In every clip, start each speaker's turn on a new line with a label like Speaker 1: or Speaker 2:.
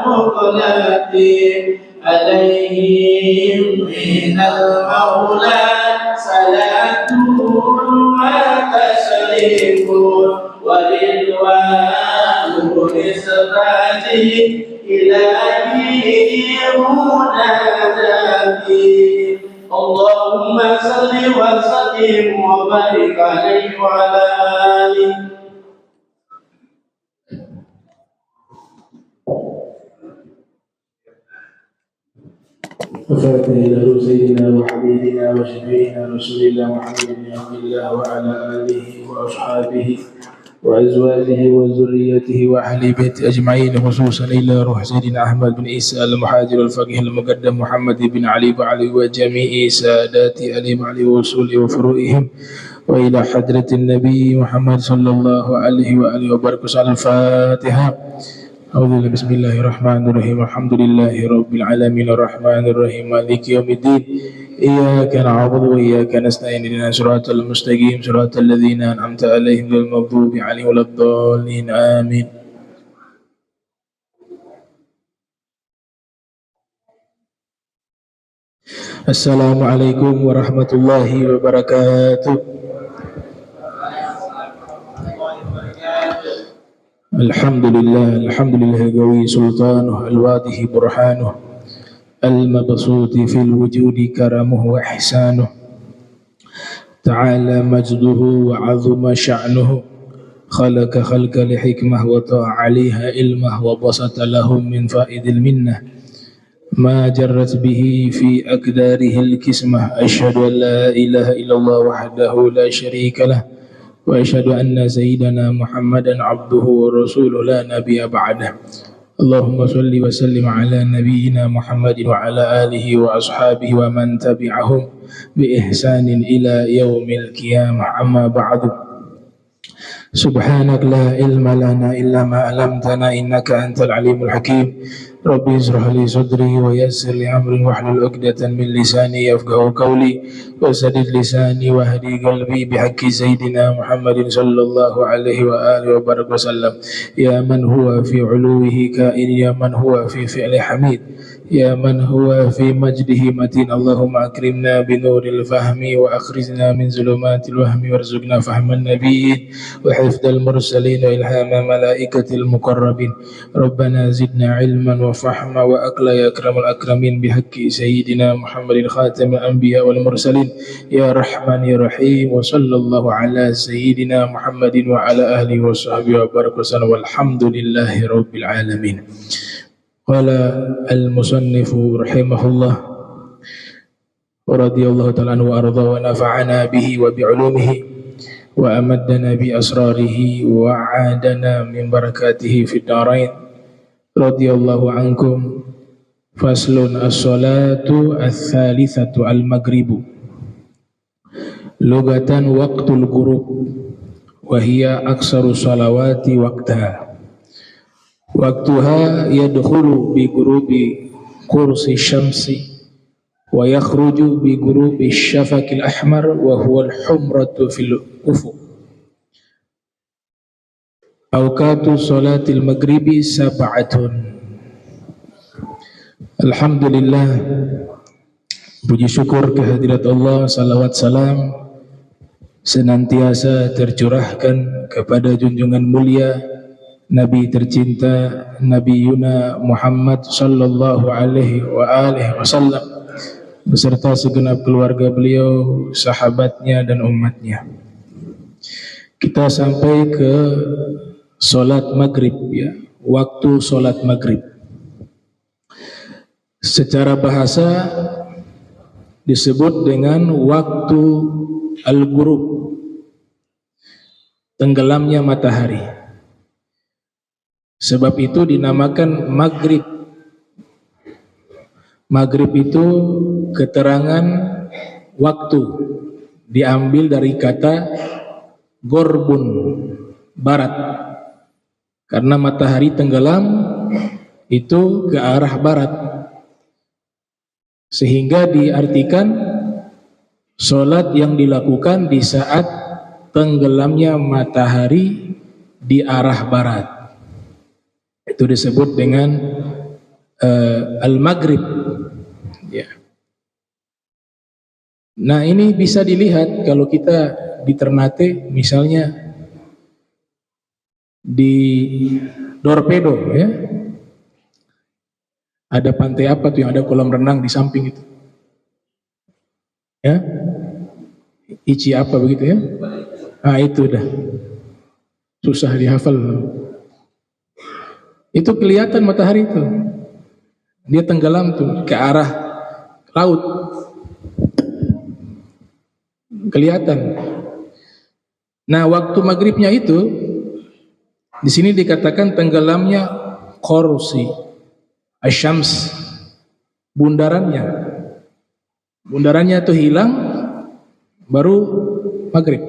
Speaker 1: ومقلة عليهم من المولى صلاة وتسليم ورضوان نسبتي إلهي مناداتي اللهم صل وسلم وبارك عليه وعلى آله. وفاتح إلى سيدنا وحبيبنا وشفيعنا رسول الله محمد بن عبد الله وعلى آله وأصحابه وأزواجه وذريته وأهل بيته أجمعين خصوصا إلى روح سيدنا أحمد بن عيسى المهاجر الفقيه المقدم محمد بن علي وعلي وجميع سادات علي وعلي وصول وفروئهم وإلى حضرة النبي محمد صلى الله عليه وآله وبارك على الفاتحة. أعوذ بالله بسم الله الرحمن الرحيم الحمد لله رب العالمين الرحمن الرحيم مالك يوم الدين إياك نعبد وإياك نستعين اهدنا الصراط المستقيم صراط الذين أنعمت عليهم غير المغضوب عليهم ولا الضالين آمين. Assalamualaikum warahmatullahi wabarakatuh. Alhamdulillah qawi sultanuh al-wadih burhanuh al-mabsuti fil wujudi karamuhu wa ihsanuh ta'ala majduhu wa azuma sya'nuhu khalaqa khalqa li hikmah wa ta'aliha ilmah wa basata lahum min faidil minnah ma jarrat bihi fi akdarihi al-kismah asyhadu an la ilaha illallah wahdahu la syarika lah wa asyhadu anna sayyidana Muhammadan abduhu wa rasuluhu la nabiyya ba'dah. Allahumma salli wa sallim ala nabiyyina Muhammadin wa ala alihi wa ashabihi wa man tabi'ahum bi ihsanin ila yaumil qiyamah amma ba'du. Subhanak la ilma lana illa ma 'allamtana innaka antal alimul hakim. Rabbi israh li sadri wa yassir li amri wahlul 'uqdatan min lisani yafqahu qawli wa saddid lisani wa hadi qalbi bihaqqi sayyidina Muhammadin sallallahu alaihi wa alihi wa barak wasallam. Ya man huwa fi 'uluwihi ka'in ya man huwa fi fi'li hamid ya man huwa fi majdihi matin. Allahumma akrimna bi nuril fahmi wa akhrijna min zulumatil wahmi warzuqna fahman nabiyyin wa hifdzal mursalin wa ilhama malaikatil muqarrabin. Rabbana zidna ilman wa fahma wa akla ya akramul akramin bihaqqi sayyidina Muhammadin khatamil anbiya wal mursalin ya rahman ya rahim wa sallallahu ala sayyidina Muhammadin wa ala ahlihi wa sahbihi wa baraka wasallam walhamdulillahi rabbil alamin. Qala al-musannifu rahimahullah wa radiyallahu ta'ala anhu wa arda wa nafa'ana bihi wa bi'ulumihi wa amaddana bi asrarihi wa a'adana min barakatihi fid darain. Radiyallahu ankum. Faslun as-salatu ats-tsalitsatu al-maghribu lugatan waqtul ghurub wa hiya aksaru salawati waqtaha waqtuha yadkhulu bi ghurubi qursi syamsi wa yakhruju bi ghurubi syafaqil ahmar wa huwa al-humratu fil ufuq. Awqatu salatil maghribi sab'atun. Alhamdulillah, puji syukur kehadirat Allah, salawat salam senantiasa tercurahkan kepada junjungan mulia Nabi tercinta Nabi Yuna Muhammad sallallahu alaihi wa alihi wasallam beserta segenap keluarga beliau, sahabatnya dan umatnya. Kita sampai ke salat maghrib ya, waktu salat maghrib. Secara bahasa disebut dengan waktu al-ghurub, tenggelamnya matahari. Sebab itu dinamakan maghrib. Maghrib itu keterangan waktu, diambil dari kata gorbun, barat. Karena matahari tenggelam itu ke arah barat, sehingga diartikan sholat yang dilakukan di saat tenggelamnya matahari di arah barat. Itu disebut dengan al-maghrib. Ya. Nah ini bisa dilihat kalau kita di Ternate misalnya di Dorpedo ya, ada pantai apa tuh yang ada kolam renang di samping itu ya, Ichi apa begitu ya, nah itu dah susah dihafal. Itu kelihatan matahari itu, dia tenggelam tuh ke arah laut, kelihatan. Nah waktu maghribnya itu di sini dikatakan tenggelamnya korsi asyams, bundarannya itu hilang baru maghrib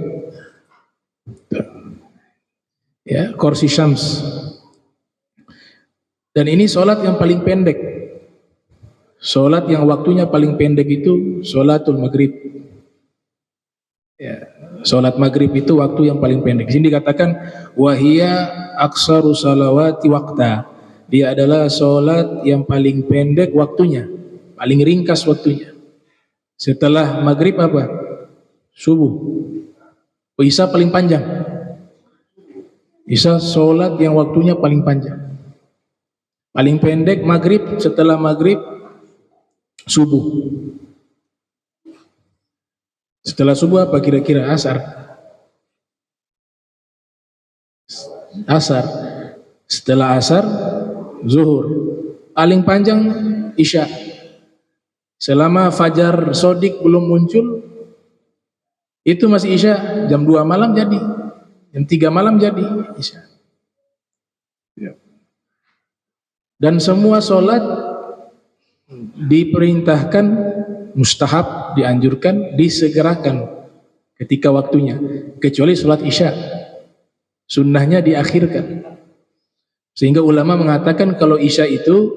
Speaker 1: ya, korsi syams. Dan ini solat yang paling pendek, solat yang waktunya paling pendek itu solatul maghrib ya. Solat maghrib itu waktu yang paling pendek. Di sini dikatakan wahia aksaru salawati waqta, dia adalah solat yang paling pendek waktunya, paling ringkas waktunya. Setelah maghrib apa? Subuh. Isya paling panjang. Isya solat yang waktunya paling panjang. Paling pendek maghrib, setelah maghrib subuh. Setelah subuh apa kira-kira? Asar. Asar. Setelah asar zuhur. Paling panjang isya. Selama fajar sodik belum muncul, itu masih isya. Jam 2 malam jadi, jam 3 malam jadi isya. Dan semua solat diperintahkan, mustahab, dianjurkan, disegerakan ketika waktunya, kecuali solat isya, sunnahnya diakhirkan. Sehingga ulama mengatakan kalau isya itu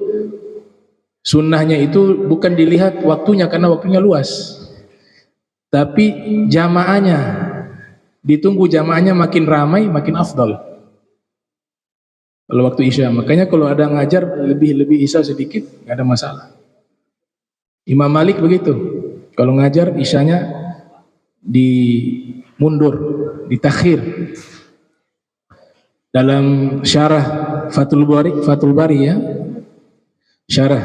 Speaker 1: sunnahnya itu bukan dilihat waktunya karena waktunya luas, tapi jamaahnya, ditunggu jamaahnya makin ramai makin afdal kalau waktu isya. Makanya kalau ada ngajar lebih isya sedikit nggak ada masalah. Imam Malik begitu, kalau ngajar isyanya dimundur, ditakhir. Dalam syarah Fathul Bari ya, syarah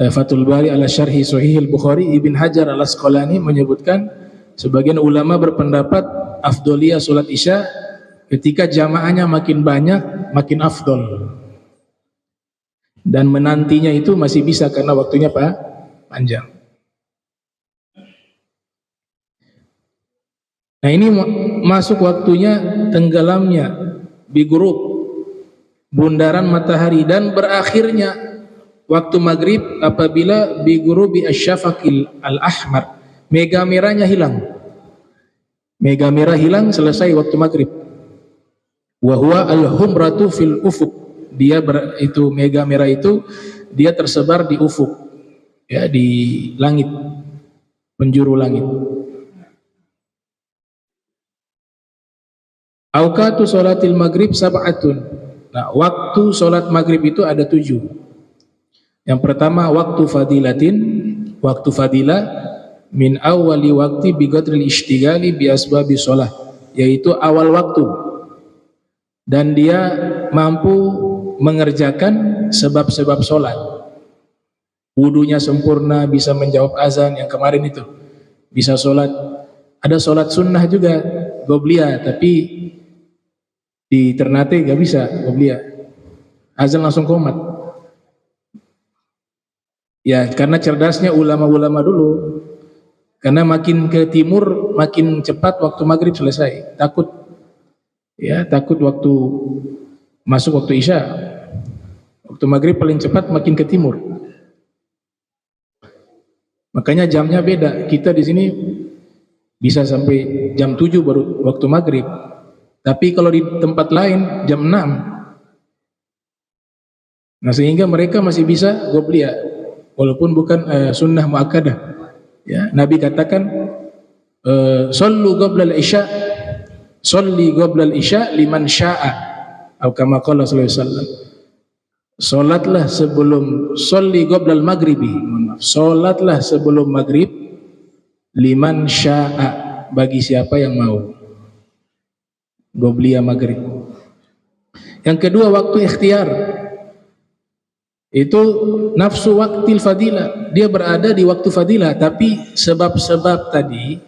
Speaker 1: Fathul Bari ala syarhi Sahih al-Bukhari, Ibn Hajar al-Asqalani menyebutkan sebagian ulama berpendapat afdoliyah salat isya ketika jamaahnya makin banyak makin afdol, dan menantinya itu masih bisa karena waktunya panjang. Nah ini masuk waktunya tenggelamnya bigurub, bundaran matahari, dan berakhirnya waktu maghrib apabila bigurubi asyafaqil al-ahmar, mega merahnya hilang. Mega merah hilang selesai waktu maghrib. Wa huwa al-humratu fil ufuq, dia itu mega merah itu dia tersebar di ufuk ya, di langit, penjuru langit. Awqatu sholatil maghrib sab'atun. Nah, waktu sholat maghrib itu ada 7. Yang pertama waktu fadilatin, waktu fadilah min awwali waqti bi qadril ishtigali bi asbabi sholah, yaitu awal waktu dan dia mampu mengerjakan sebab-sebab sholat. Wudunya sempurna, bisa menjawab azan yang kemarin itu, bisa sholat. Ada sholat sunnah juga gobliyah, tapi di Ternate gak bisa gobliyah, azan langsung qomat ya, karena cerdasnya ulama-ulama dulu, karena makin ke timur makin cepat waktu maghrib selesai, takut waktu masuk waktu isya. Waktu maghrib paling cepat makin ke timur, makanya jamnya beda. Kita di sini bisa sampai jam 7 baru waktu maghrib, tapi kalau di tempat lain jam 6. Nah sehingga mereka masih bisa gobliyah walaupun bukan sunnah muakkadah ya. Nabi katakan sallu qabla al-isya, salli qabla al-isya liman syaa, atau kama qala sallallahu alaihi wasallam, Solatlah sebelum sholli qoblal maghribi, solatlah sebelum maghrib, liman sya'a, bagi siapa yang mau, qobliya maghrib. Yang kedua, waktu ikhtiar, itu nafsu waktil fadilah, dia berada di waktu fadilah, tapi sebab-sebab tadi,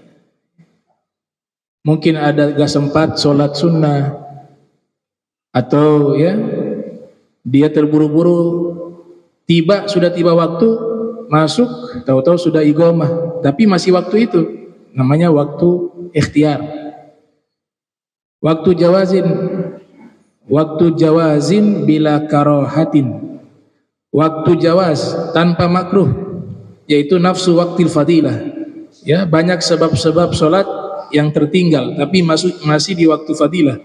Speaker 1: mungkin ada gak sempat sholat sunnah, atau ya dia terburu-buru, sudah tiba waktu masuk, tahu-tahu sudah iqamah, tapi masih waktu itu, namanya waktu ikhtiar. Waktu jawazin bila karohatin, waktu jawaz tanpa makruh, yaitu nafsu waktil fadilah. Ya, banyak sebab-sebab sholat yang tertinggal, tapi masih di waktu fadilah.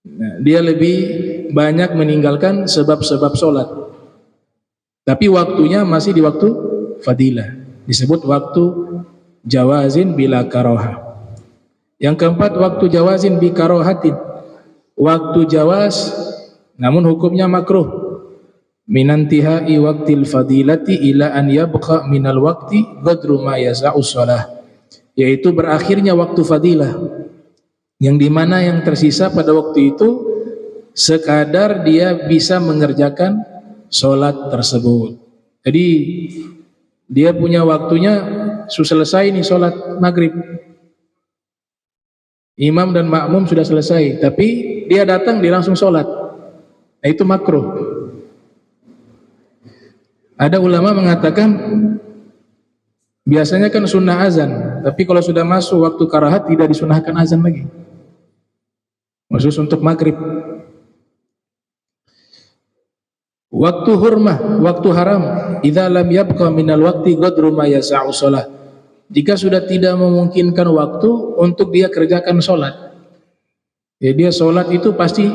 Speaker 1: Nah, dia lebih banyak meninggalkan sebab-sebab sholat, tapi waktunya masih di waktu fadilah, disebut waktu jawazin bila karoha. Yang keempat, waktu jawazin bi karohatin, waktu jawaz namun hukumnya makruh, minantihai waktil fadilati ila an yabqa minal wakti qadru ma yasa'u shalah, yaitu berakhirnya waktu fadilah, yang dimana yang tersisa pada waktu itu sekadar dia bisa mengerjakan sholat tersebut. Jadi dia punya waktunya selesai nih sholat maghrib, imam dan makmum sudah selesai, tapi dia datang, dia langsung sholat, nah itu makruh. Ada ulama mengatakan biasanya kan sunnah azan, tapi kalau sudah masuk waktu karahat tidak disunahkan azan lagi, khusus untuk maghrib. Waktu hurmah, waktu haram, idza lam yabqa minal waqti qadru ma yasa'u shalah, jika sudah tidak memungkinkan waktu untuk dia kerjakan sholat, ya dia sholat itu pasti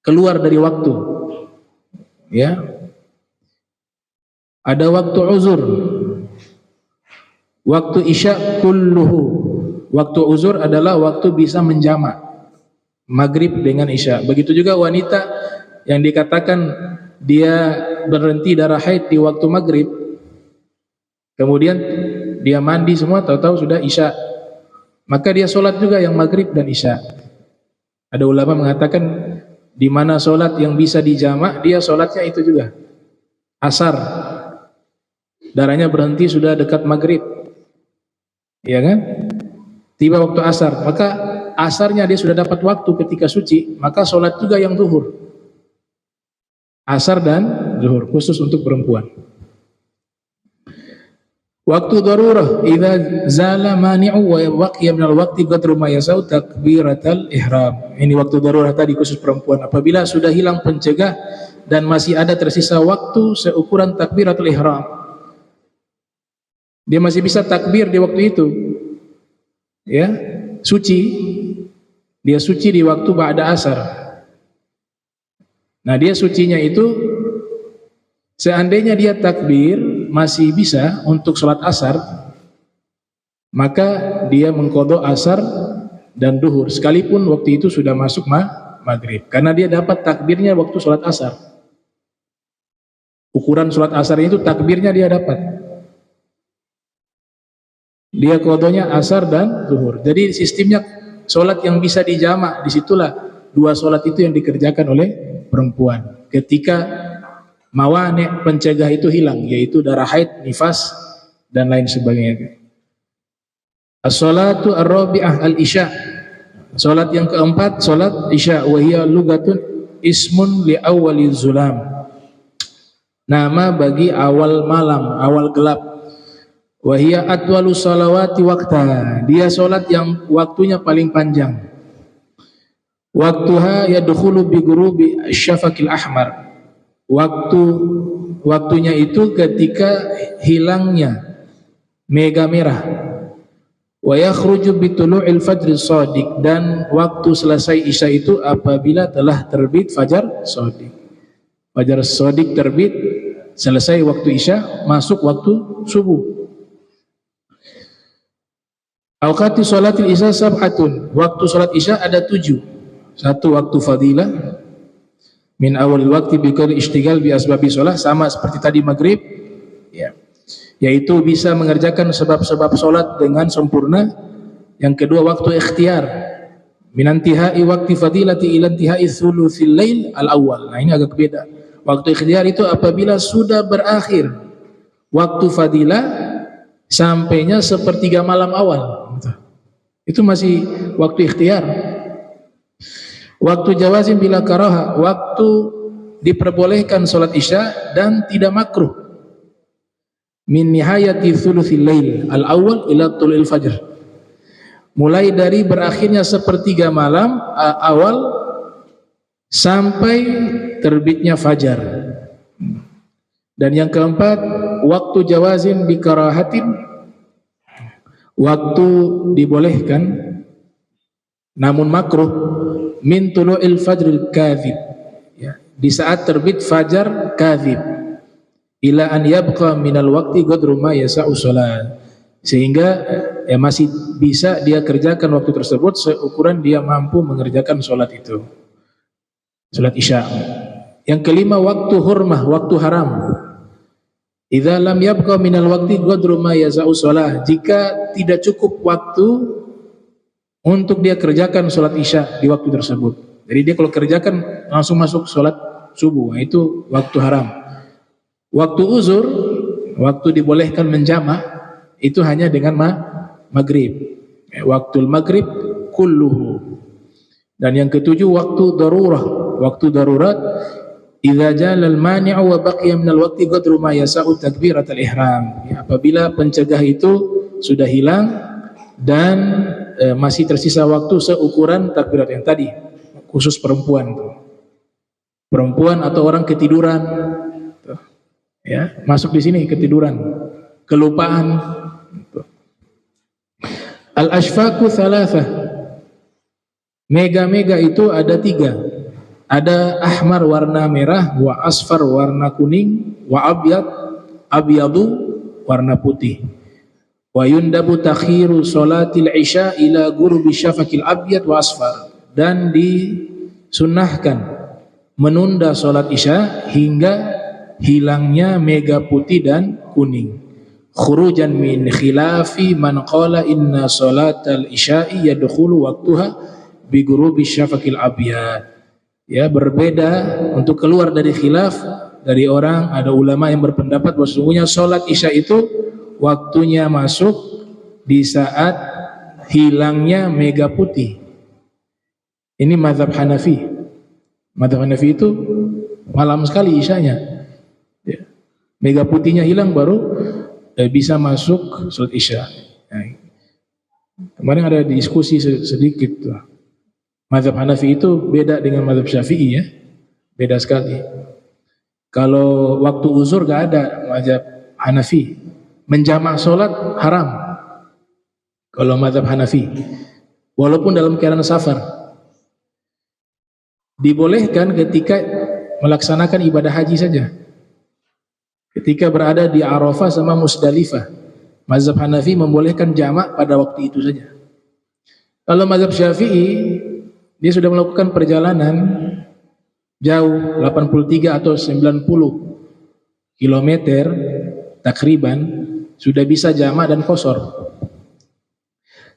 Speaker 1: keluar dari waktu. Ya, ada waktu uzur, waktu isya kulluhu, waktu uzur adalah waktu bisa menjamak maghrib dengan isya. Begitu juga wanita yang dikatakan dia berhenti darah haid di waktu maghrib, kemudian dia mandi semua, tahu-tahu sudah isya, maka dia sholat juga yang maghrib dan isya. Ada ulama mengatakan di mana sholat yang bisa dijamak, dia sholatnya itu juga. Asar, darahnya berhenti sudah dekat maghrib, ya kan? Tiba waktu asar, maka asarnya dia sudah dapat waktu ketika suci, maka sholat juga yang zuhur, asar dan zuhur, khusus untuk perempuan. Waktu darurah, idza zala mani'u wa baqiya minal waqti qadru ma yasau takbiratal ihram. Ini waktu darurah tadi khusus perempuan, apabila sudah hilang pencegah dan masih ada tersisa waktu seukuran takbiratul ihram, dia masih bisa takbir di waktu itu, ya, suci, dia suci di waktu ba'da asar. Nah, dia sucinya itu seandainya dia takbir masih bisa untuk sholat asar, maka dia mengqadha asar dan duhur sekalipun waktu itu sudah masuk maghrib, karena dia dapat takbirnya waktu sholat asar. Ukuran sholat asar itu takbirnya dia dapat, dia qadhanya asar dan zuhur. Jadi sistemnya sholat yang bisa dijamak, disitulah dua sholat itu yang dikerjakan oleh perempuan ketika mawani' pencegah itu hilang, yaitu darah haid, nifas dan lain sebagainya. As-salatu ar-rabi'ah al-isya, sholat yang keempat, sholat isya, wa hiya lugatun ismun li awwali zulam, nama bagi awal malam, awal gelap. Wa hiya atwalu salawati waqta, dia sholat yang waktunya paling panjang. Waktuha yadkhulu bi ghurubi syafaqil ahmar, waktunya itu ketika hilangnya mega merah. Wa yakhruju bi tulu'il fajri shadiq, dan waktu selesai isya itu apabila telah terbit fajar shadiq. Fajar shadiq terbit, selesai waktu isya, masuk waktu subuh. Awqati sholatil isya sab'atun, waktu sholat isya ada 7. Satu waktu fadilah, min awal waktu bikal istighal bi asbabi sholat, sama seperti tadi maghrib, ya, yaitu bisa mengerjakan sebab-sebab sholat dengan sempurna. Yang kedua waktu ikhtiar, minantihai waktu fadilati ilantihai thuluthil lail al-awwal. Nah ini agak beda. Waktu ikhtiar itu apabila sudah berakhir waktu fadilah sampainya sepertiga malam awal, itu masih waktu ikhtiar. Waktu jawazin bila karaha, waktu diperbolehkan sholat isya dan tidak makruh. Min nihayati thuluthil lail al-awwal ila tulil fajr, mulai dari berakhirnya sepertiga malam awal sampai terbitnya fajar. Dan yang keempat, waktu jawazin bi karahatin, waktu dibolehkan namun makruh, min tulu'il fajril kadhib, ya, di saat terbit fajar kadhib, ila an yabqa minal waqti qadru ma yasa'u sholat, sehingga ya masih bisa dia kerjakan waktu tersebut seukuran dia mampu mengerjakan sholat itu, sholat isya. Yang kelima, waktu hurmah, waktu haram. Idza lam yabqa minal waqti qadru ma yasa'u sholat, jika tidak cukup waktu untuk dia kerjakan sholat isya di waktu tersebut. Jadi dia kalau kerjakan langsung masuk sholat subuh, itu waktu haram. Waktu uzur, waktu dibolehkan menjamak, itu hanya dengan maghrib. Waktu maghrib kulluhu. Dan yang ketujuh, waktu darurah, waktu darurat. Idza jalal mani'u wa baqiya minal waqti qadru ma yasa'u takbiratul ihram. Ya, apabila pencegah itu sudah hilang dan masih tersisa waktu seukuran takbirat yang tadi, khusus perempuan tuh. Perempuan atau orang ketiduran tuh, ya, masuk di sini ketiduran, kelupaan tuh. Al-ashfaqu thalathah, mega-mega itu ada 3. Ada ahmar warna merah, wa asfar warna kuning, wa abyadu warna putih. Wa yundabu takhiru sholatil isya ila ghurubi syafaqil abyad wa asfar, dan disunnahkan menunda sholat isya hingga hilangnya mega putih dan kuning. Khurujan min khilafi man qala inna sholatal isya'i yadkhulu waqtuha bi ghurubi syafaqil abyad. Ya, berbeda untuk keluar dari khilaf dari orang, ada ulama yang berpendapat bahwa sesungguhnya sholat isya itu waktunya masuk di saat hilangnya mega putih. Ini mazhab Hanafi. Mazhab Hanafi itu malam sekali isyanya, ya, mega putihnya hilang baru bisa masuk sholat isya. Nah, kemarin ada diskusi sedikit tuh. Mazhab Hanafi itu beda dengan mazhab Syafi'i, ya, beda sekali. Kalau waktu uzur gak ada mazhab Hanafi. Menjamak sholat haram kalau mazhab Hanafi, walaupun dalam keadaan safar. Dibolehkan ketika melaksanakan ibadah haji saja, ketika berada di Arafah sama Musdalifah. Mazhab Hanafi membolehkan jamak pada waktu itu saja. Kalau mazhab Syafi'i, dia sudah melakukan perjalanan jauh 83 atau 90 kilometer takriban, sudah bisa jamak dan qashar.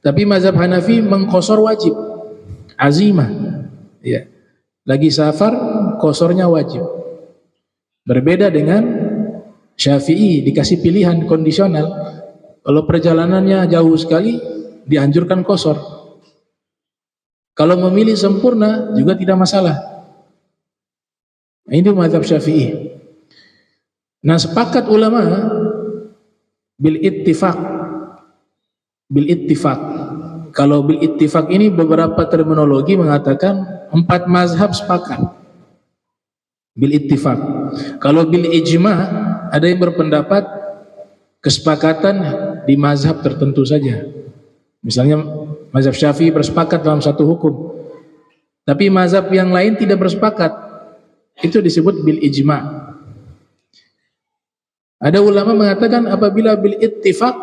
Speaker 1: Tapi mazhab Hanafi mengqashar wajib, azimah, ya. Lagi safar qasharnya wajib. Berbeda dengan Syafi'i, dikasih pilihan kondisional. Kalau perjalanannya jauh sekali dianjurkan qashar. Kalau memilih sempurna juga tidak masalah. Ini mazhab Syafi'i. Nah, sepakat ulama bil ittifaq. Kalau bil ittifaq ini beberapa terminologi mengatakan 4 mazhab sepakat bil ittifaq. Kalau bil ijma, ada yang berpendapat kesepakatan di mazhab tertentu saja. Misalnya mazhab Syafi'i bersepakat dalam satu hukum, tapi mazhab yang lain tidak bersepakat, itu disebut bil ijma. Ada ulama mengatakan apabila bil ittifaq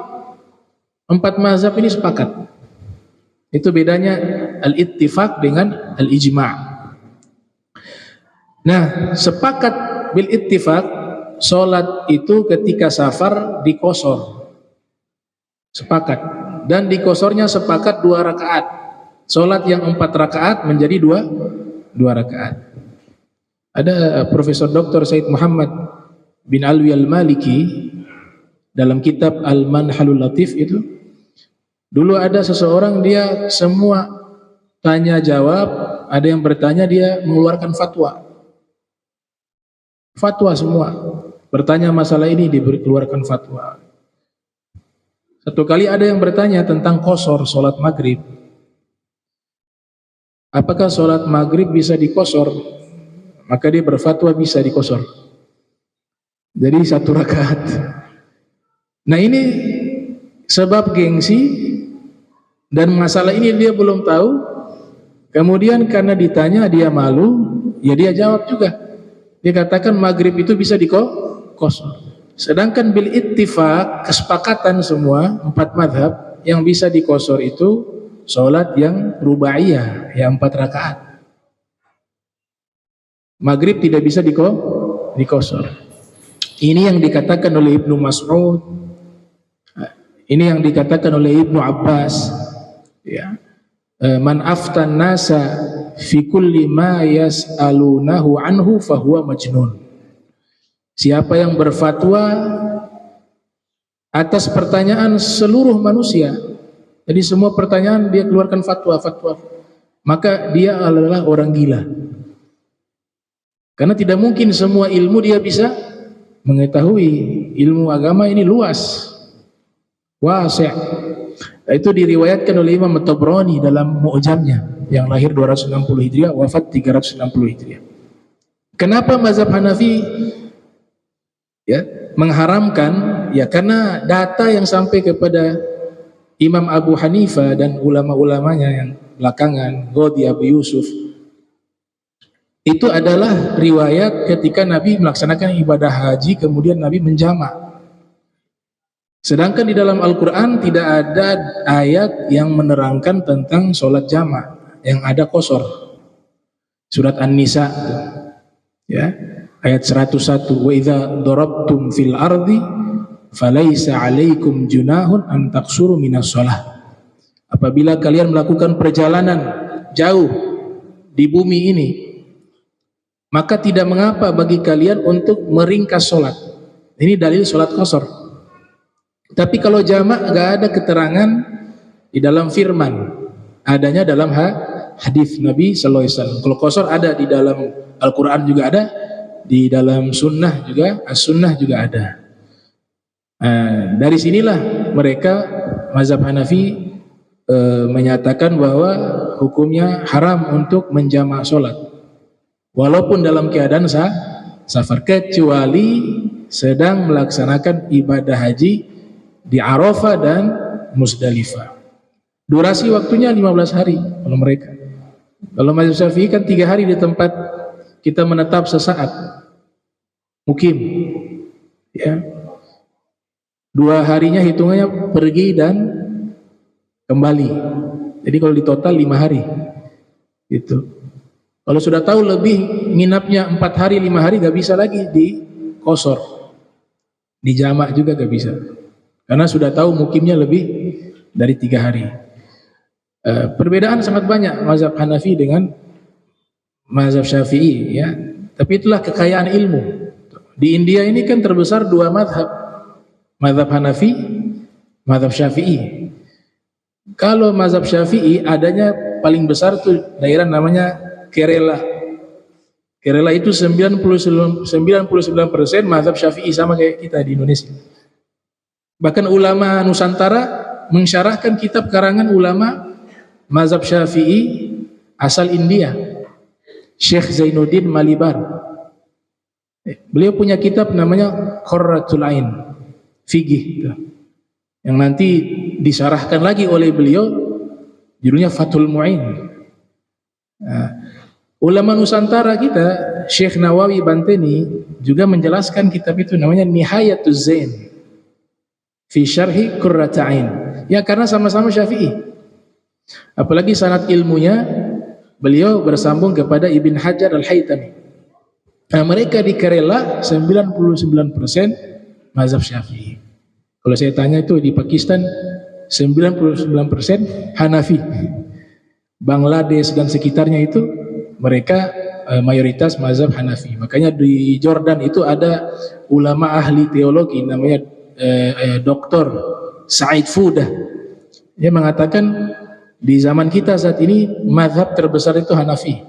Speaker 1: 4 mazhab ini sepakat. Itu bedanya al-ittifaq dengan al-ijma'. Nah, sepakat bil ittifaq, sholat itu ketika safar dikosor. Sepakat. Dan dikosornya sepakat 2 rakaat. Sholat yang 4 rakaat menjadi 2 rakaat. Ada Profesor Dr. Said Muhammad bin Alwi Al-Maliki dalam kitab Al-Manhalul Latif itu, dulu ada seseorang, dia semua tanya jawab, ada yang bertanya, dia mengeluarkan fatwa. Fatwa semua. Bertanya masalah ini dikeluarkan fatwa. Satu kali ada yang bertanya tentang qasar sholat maghrib. Apakah sholat maghrib bisa dikosor? Maka dia berfatwa bisa dikosor. Jadi 1 rakaat. Nah, ini sebab gengsi dan masalah ini dia belum tahu. Kemudian karena ditanya dia malu, ya dia jawab juga. Dia katakan maghrib itu bisa dikosor. Sedangkan bil ittifaq, kesepakatan semua 4 madhab, yang bisa dikosor itu sholat yang rubaiyah, yang 4 rakaat. Maghrib tidak bisa dikosor. Ini yang dikatakan oleh Ibnu Mas'ud, ini yang dikatakan oleh Ibnu Abbas, ya. Man aftan nasa fi kulli ma yas'alunahu anhu fahuwa majnun. Siapa yang berfatwa atas pertanyaan seluruh manusia, jadi semua pertanyaan dia keluarkan fatwa, maka dia adalah orang gila. Karena tidak mungkin semua ilmu dia bisa mengetahui. Ilmu agama ini luas, wasi'. Itu diriwayatkan oleh Imam At-Tabrani dalam Mu'jamnya, yang lahir 260 Hijriah, wafat 360 Hijriah. Kenapa mazhab Hanafi mengharamkan? Ya karena data yang sampai kepada Imam Abu Hanifah dan ulama-ulamanya yang belakangan, Ghadi Abu Yusuf, itu adalah riwayat ketika Nabi melaksanakan ibadah haji, kemudian Nabi menjamak. Sedangkan di dalam Al-Quran tidak ada ayat yang menerangkan tentang sholat jamak, yang ada qasar. Surat An-Nisa, ya, ayat 101, wa idza darabtum fil ardi falaisa 'alaikum junahun an taqsuru minas shalah. Apabila kalian melakukan perjalanan jauh di bumi ini, maka tidak mengapa bagi kalian untuk meringkas sholat. Ini dalil sholat qasar. Tapi kalau jamak nggak ada keterangan di dalam firman, adanya dalam hadis Nabi Sallallahu Alaihi Wasallam. Kalau qasar ada di dalam Al-Quran juga ada, di dalam sunnah juga, as-sunnah juga ada. Dari sinilah mereka mazhab Hanafi menyatakan bahwa hukumnya haram untuk menjamak sholat, walaupun dalam keadaan safar, kecuali sedang melaksanakan ibadah haji di Arafah dan Musdalifah. Durasi waktunya 15 hari kalau mereka. Kalau mazhab Syafi'i kan 3 hari di tempat kita menetap sesaat, mukim, ya. 2 harinya hitungannya pergi dan kembali. Jadi kalau di total 5 hari gitu. Kalau sudah tahu lebih nginapnya 4 hari 5 hari, gak bisa lagi di qasar, di jamak juga gak bisa, karena sudah tahu mukimnya lebih dari 3 hari. Perbedaan sangat banyak mazhab Hanafi dengan mazhab Syafi'i, ya. Tapi itulah kekayaan ilmu. Di India ini kan terbesar 2 mazhab, mazhab Hanafi, mazhab Syafi'i. Kalau mazhab Syafi'i adanya paling besar tuh daerah namanya Kerala. Kerala itu 99% mazhab Syafi'i, sama kayak kita di Indonesia. Bahkan ulama Nusantara mensyarahkan kitab karangan ulama mazhab Syafi'i asal India, Syekh Zainuddin Malibar. Beliau punya kitab namanya Qurratul Ain Fiqih, yang nanti disyarahkan lagi oleh beliau, judulnya Fathul Mu'in. Ulama Nusantara kita, Syekh Nawawi Banteni, juga menjelaskan kitab itu namanya Nihayatuz Zain fi syarhi Qurratul Ain. Ya karena sama-sama Syafi'i. Apalagi sanad ilmunya beliau bersambung kepada Ibn Hajar Al-Haytami. Nah, mereka di Kerala 99% mazhab Syafi'i. Kalau saya tanya itu di Pakistan 99% Hanafi. Bangladesh dan sekitarnya itu mereka mayoritas mazhab Hanafi. Makanya di Jordan itu ada ulama ahli teologi namanya Dr. Said Fudah. Dia mengatakan di zaman kita saat ini mazhab terbesar itu Hanafi.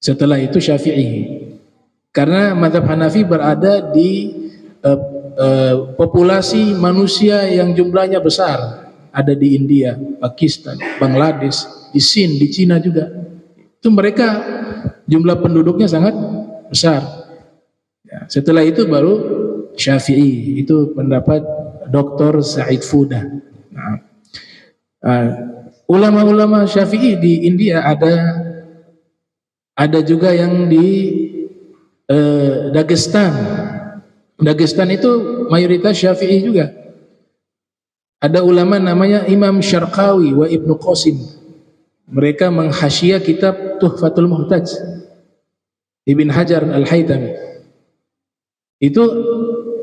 Speaker 1: Setelah itu Syafi'i. Karena mazhab Hanafi berada di populasi manusia yang jumlahnya besar. Ada di India, Pakistan, Bangladesh, di Sin, di Cina juga. Itu mereka jumlah penduduknya sangat besar. Ya, setelah itu baru Syafi'i. Itu pendapat Dr. Said Fudah. Nah, ulama-ulama Syafi'i di India ada juga yang di Dagestan. Dagestan itu mayoritas Syafi'i juga. Ada ulama namanya Imam Syarqawi wa Ibnu Qasim. Mereka menghasyiah kitab Tuhfatul Muhtaj Ibn Hajar Al-Haytami. Itu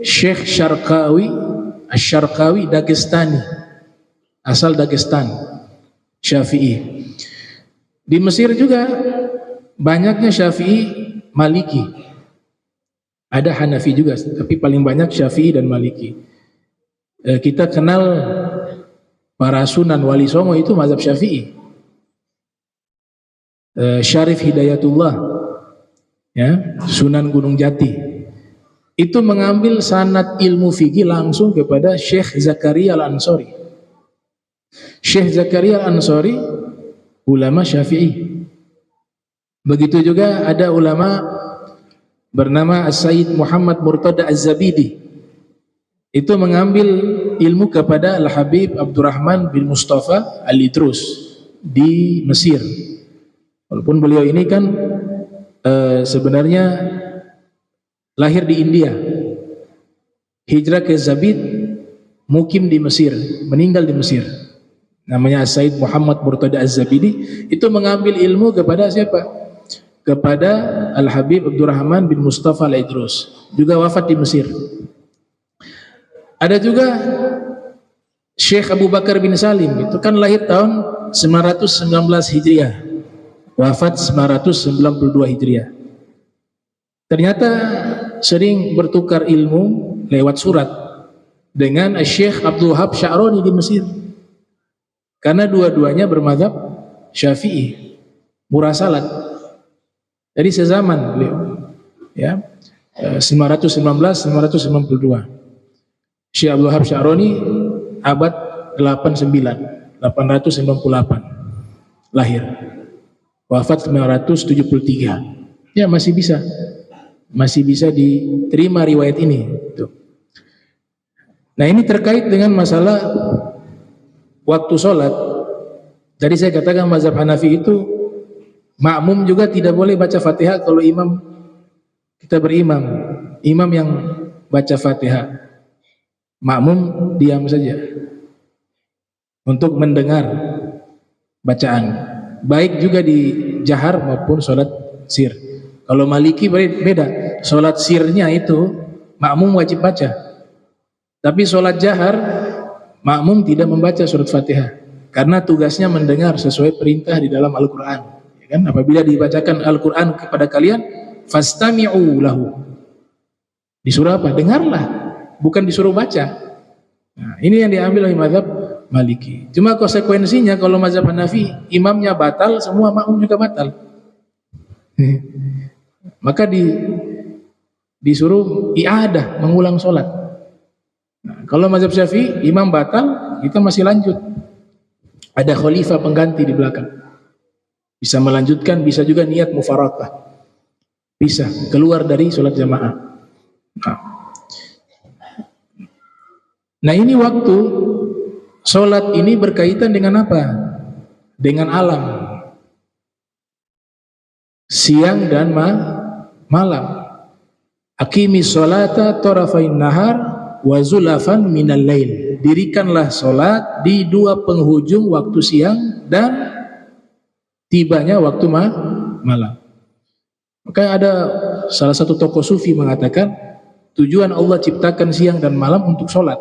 Speaker 1: Syekh Syarqawi, Asy-Syarqawi Dagestani, asal Dagestan, Syafi'i. Di Mesir juga banyaknya Syafi'i, Maliki. Ada Hanafi juga, tapi paling banyak Syafi'i dan Maliki. Kita kenal para Sunan Wali Songo itu mazhab Syafi'i. Syarif Hidayatullah, ya, Sunan Gunung Jati, itu mengambil sanad ilmu fikih langsung kepada Syekh Zakaria Al-Ansori. Syekh Zakaria Al-Ansori ulama Syafi'i. Begitu juga ada ulama bernama As-Sayyid Muhammad Murtada Az-Zabidi. Itu mengambil ilmu kepada Al-Habib Abdurrahman bin Mustafa Al-Idrus di Mesir. Walaupun beliau ini kan sebenarnya lahir di India, hijrah ke Zabid, mukim di Mesir, meninggal di Mesir. Namanya Said Muhammad Murtada Az-Zabidi. Itu mengambil ilmu kepada siapa? Kepada Al-Habib Abdurrahman bin Mustafa Al-Idrus, juga wafat di Mesir. Ada juga Syekh Abu Bakar bin Salim, itu kan lahir tahun 919 Hijriah, wafat 992 Hijriah. Ternyata sering bertukar ilmu lewat surat dengan Syekh Abdul Wahab Sya'rani di Mesir. Karena dua-duanya bermadzhab Syafi'i, murasalat. Jadi sezaman beliau, ya, 919-992. Syekh Abdul Wahab Sya'rani abad 898 lahir, wafat 973. Ya, masih bisa diterima riwayat ini. Tuh. Nah, ini terkait dengan masalah waktu sholat. Tadi saya katakan mazhab Hanafi itu makmum juga tidak boleh baca Fatihah kalau kita berimam, imam yang baca Fatihah, makmum diam saja untuk mendengar bacaan, baik juga di jahar maupun sholat sir. Kalau Maliki beda, sholat sirnya itu makmum wajib baca, tapi sholat jahar makmum tidak membaca surat Fatihah karena tugasnya mendengar sesuai perintah di dalam Al-Quran, ya kan? Apabila dibacakan Al-Quran kepada kalian, fastami'u lahu, disuruh apa? Dengarlah, bukan disuruh baca. Nah, ini yang diambil oleh mazhab Maliki. Cuma konsekuensinya kalau mazhab Hanafi, imamnya batal, semua makmum juga batal. Maka disuruh i'adah, mengulang sholat. Nah, kalau mazhab Syafi'i, imam batal, kita masih lanjut. Ada khalifah pengganti di belakang. Bisa melanjutkan, bisa juga niat mufarakah. Bisa keluar dari sholat jamaah. Nah, ini waktu sholat ini berkaitan dengan apa? Dengan alam, siang dan malam. Aqimi sholata tarafain nahar wa zulafan minal lail. Dirikanlah sholat di dua penghujung waktu siang dan tibanya waktu malam. Maka ada salah satu tokoh sufi mengatakan, tujuan Allah ciptakan siang dan malam untuk sholat.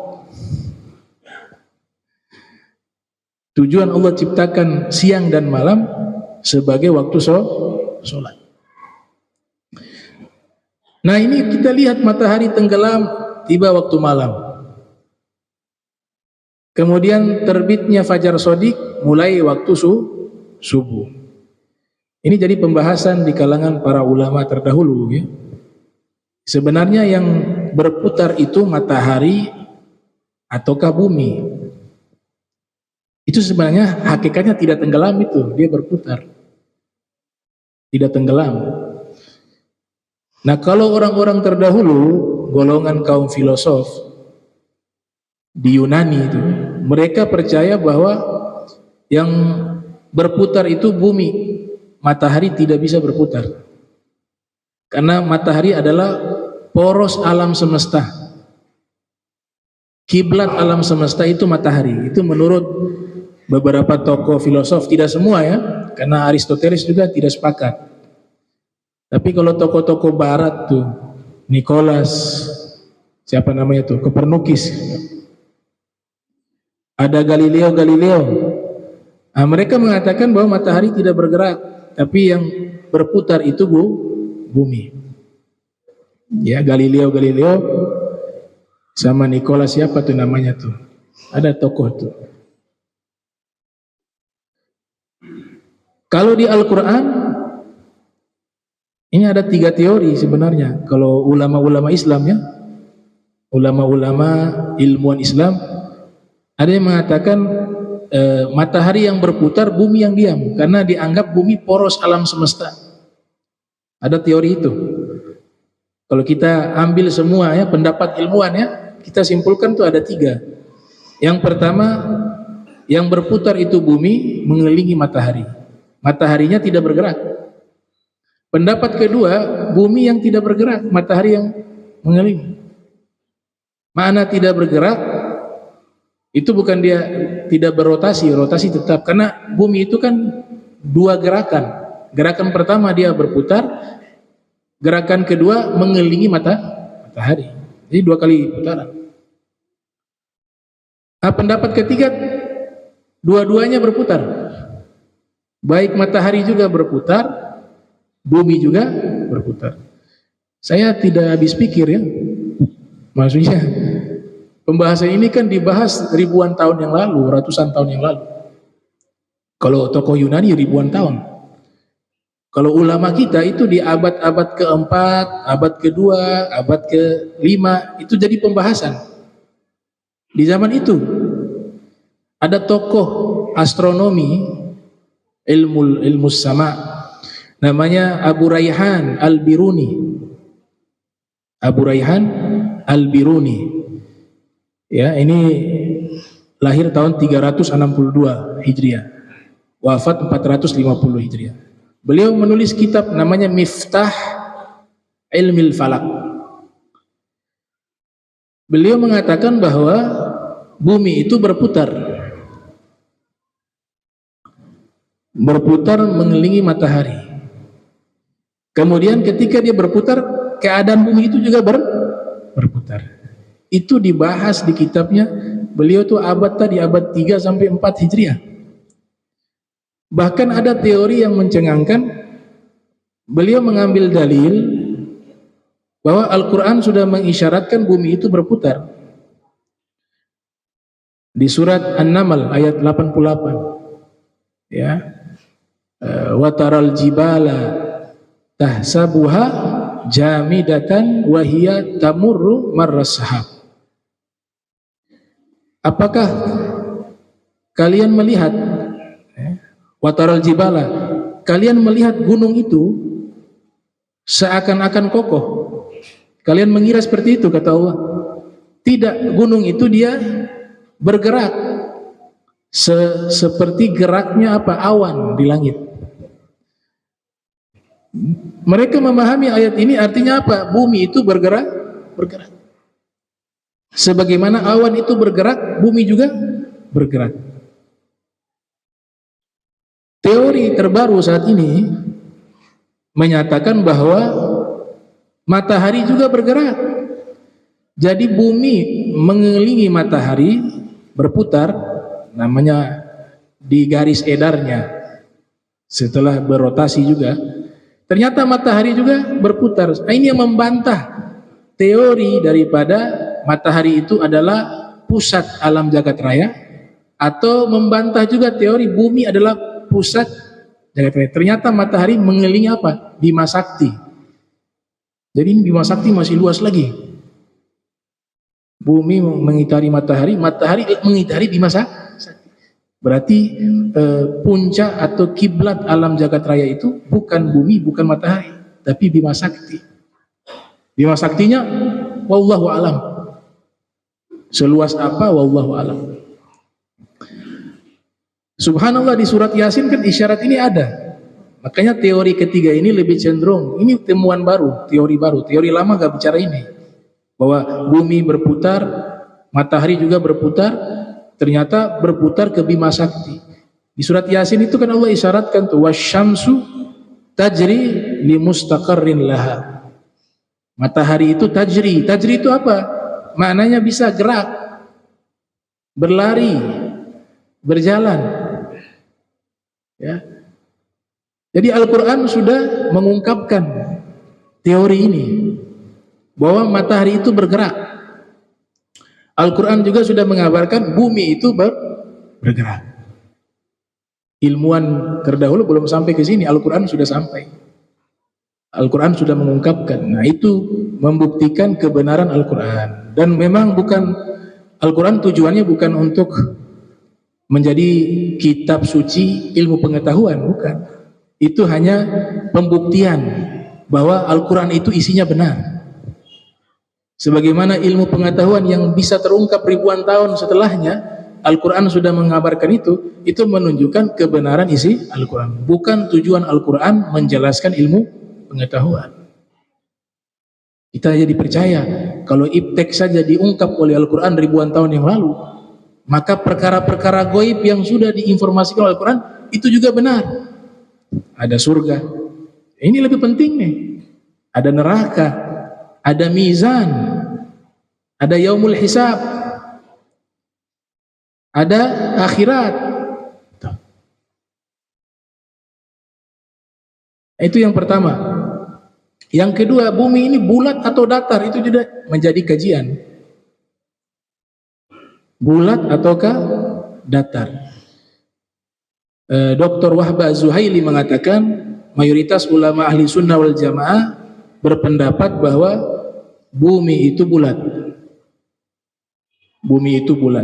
Speaker 1: Tujuan Allah ciptakan siang dan malam sebagai waktu sholat. Nah ini kita lihat matahari tenggelam, tiba waktu malam. Kemudian terbitnya fajar shodiq, mulai waktu subuh. Ini jadi pembahasan di kalangan para ulama terdahulu, ya. Sebenarnya yang berputar itu matahari ataukah bumi? Itu sebenarnya hakikatnya tidak tenggelam, itu dia berputar, tidak tenggelam. Nah kalau orang-orang terdahulu, golongan kaum filosof di Yunani itu, mereka percaya bahwa yang berputar itu bumi. Matahari tidak bisa berputar, karena matahari adalah poros alam semesta. Kiblat alam semesta itu matahari. Itu menurut beberapa tokoh filosof, tidak semua ya, karena Aristoteles juga tidak sepakat. Tapi kalau tokoh-tokoh barat tuh, Nicholas, siapa namanya tuh, Copernicus, ada Galileo. Nah, mereka mengatakan bahwa matahari tidak bergerak, tapi yang berputar itu bumi. Ya, Galileo sama Nicholas, siapa tuh namanya tuh? Ada tokoh tuh. Kalau di Al-Quran ini ada 3 teori sebenarnya. Kalau ulama-ulama Islam ya, ulama-ulama ilmuwan Islam, ada yang mengatakan matahari yang berputar, bumi yang diam, karena dianggap bumi poros alam semesta. Ada teori itu. Kalau kita ambil semua ya pendapat ilmuwan ya, kita simpulkan tuh ada 3. Yang pertama, yang berputar itu bumi mengelilingi matahari. Mataharinya tidak bergerak. Pendapat kedua, bumi yang tidak bergerak, matahari yang mengelilingi. Mana tidak bergerak, itu bukan dia tidak berotasi, rotasi tetap, karena bumi itu kan 2 gerakan. Gerakan pertama dia berputar, gerakan kedua mengelilingi matahari. Jadi 2 kali putaran. Nah, pendapat ketiga, dua-duanya berputar. Baik matahari juga berputar, bumi juga berputar. Saya tidak habis pikir ya. Maksudnya pembahasan ini kan dibahas ribuan tahun yang lalu, ratusan tahun yang lalu. Kalau tokoh Yunani ribuan tahun. Kalau ulama kita itu di abad-abad keempat, abad kedua, abad kelima, itu jadi pembahasan. Di zaman itu ada tokoh astronomi, ilmu sama, namanya Abu Rayhan Al-Biruni. Abu Rayhan Al-Biruni. Ya, ini lahir tahun 362 Hijriah, wafat 450 Hijriah. Beliau menulis kitab namanya Miftah Ilmil Falak. Beliau mengatakan bahwa bumi itu berputar mengelilingi matahari. Kemudian ketika dia berputar, keadaan bumi itu juga berputar. Itu dibahas di kitabnya. Beliau tuh abad 3 sampai 4 Hijriah. Bahkan ada teori yang mencengangkan. Beliau mengambil dalil bahwa Al-Quran sudah mengisyaratkan bumi itu berputar. Di surat An-Naml ayat 88. Ya. Wa taral jibala tahsabuha jamidatan wa hiya tamurru marras sahab. Apakah kalian melihat wataral jibala, kalian melihat gunung itu seakan-akan kokoh? Kalian mengira seperti itu, kata Allah. Tidak, gunung itu dia bergerak seperti geraknya apa? Awan di langit. Mereka memahami ayat ini artinya apa? Bumi itu bergerak. Sebagaimana awan itu bergerak, bumi juga bergerak. Teori terbaru saat ini menyatakan bahwa matahari juga bergerak. Jadi bumi mengelilingi matahari berputar, namanya di garis edarnya. Setelah berotasi juga, ternyata matahari juga berputar. Nah, ini yang membantah teori daripada matahari itu adalah pusat alam jagat raya, atau membantah juga teori bumi adalah pusat jagat raya. Ternyata matahari mengelilingi apa? Bima Sakti. Jadi Bima Sakti masih luas lagi. Bumi mengitari matahari, matahari mengitari Bima Sakti. Berarti puncak atau kiblat alam jagat raya itu bukan bumi, bukan matahari, tapi Bima Sakti. Bima Saktinya wallahu alam. Seluas apa wallahu alam. Subhanallah, di surat Yasin kan isyarat ini ada. Makanya teori ketiga ini lebih cenderung, ini temuan baru, teori lama gak bicara ini. Bahwa bumi berputar, matahari juga berputar, ternyata berputar ke Bima Sakti. Di surat Yasin itu kan Allah isyaratkan tuh, wasyamsu tajri li mustaqarrin laha. Matahari itu tajri itu apa? Maknanya bisa gerak, berlari, berjalan. Ya. Jadi Al-Quran sudah mengungkapkan teori ini, bahwa matahari itu bergerak. Al-Quran juga sudah mengabarkan bumi itu bergerak. Ilmuwan terdahulu belum sampai ke sini, Al-Quran sudah sampai. Al-Quran sudah mengungkapkan. Nah, itu membuktikan kebenaran Al-Quran. Dan memang bukan, Al-Quran tujuannya bukan untuk menjadi kitab suci ilmu pengetahuan, bukan. Itu hanya pembuktian bahwa Al-Quran itu isinya benar. Sebagaimana ilmu pengetahuan yang bisa terungkap ribuan tahun setelahnya, Al-Quran sudah mengabarkan itu menunjukkan kebenaran isi Al-Quran. Bukan tujuan Al-Quran menjelaskan ilmu pengetahuan. Kita jadi percaya kalau iptek saja diungkap oleh Al-Quran ribuan tahun yang lalu, maka perkara-perkara goib yang sudah diinformasikan oleh Al-Quran itu juga benar. Ada surga, ini lebih penting nih. Ada neraka, ada mizan, ada yaumul hisab, ada akhirat. Itu yang pertama. Yang kedua, bumi ini bulat atau datar, itu juga menjadi kajian. Bulat ataukah datar? Dr. Wahbah Zuhaili mengatakan mayoritas ulama ahli sunnah wal jamaah berpendapat bahwa bumi itu bulat. Bumi itu bulat.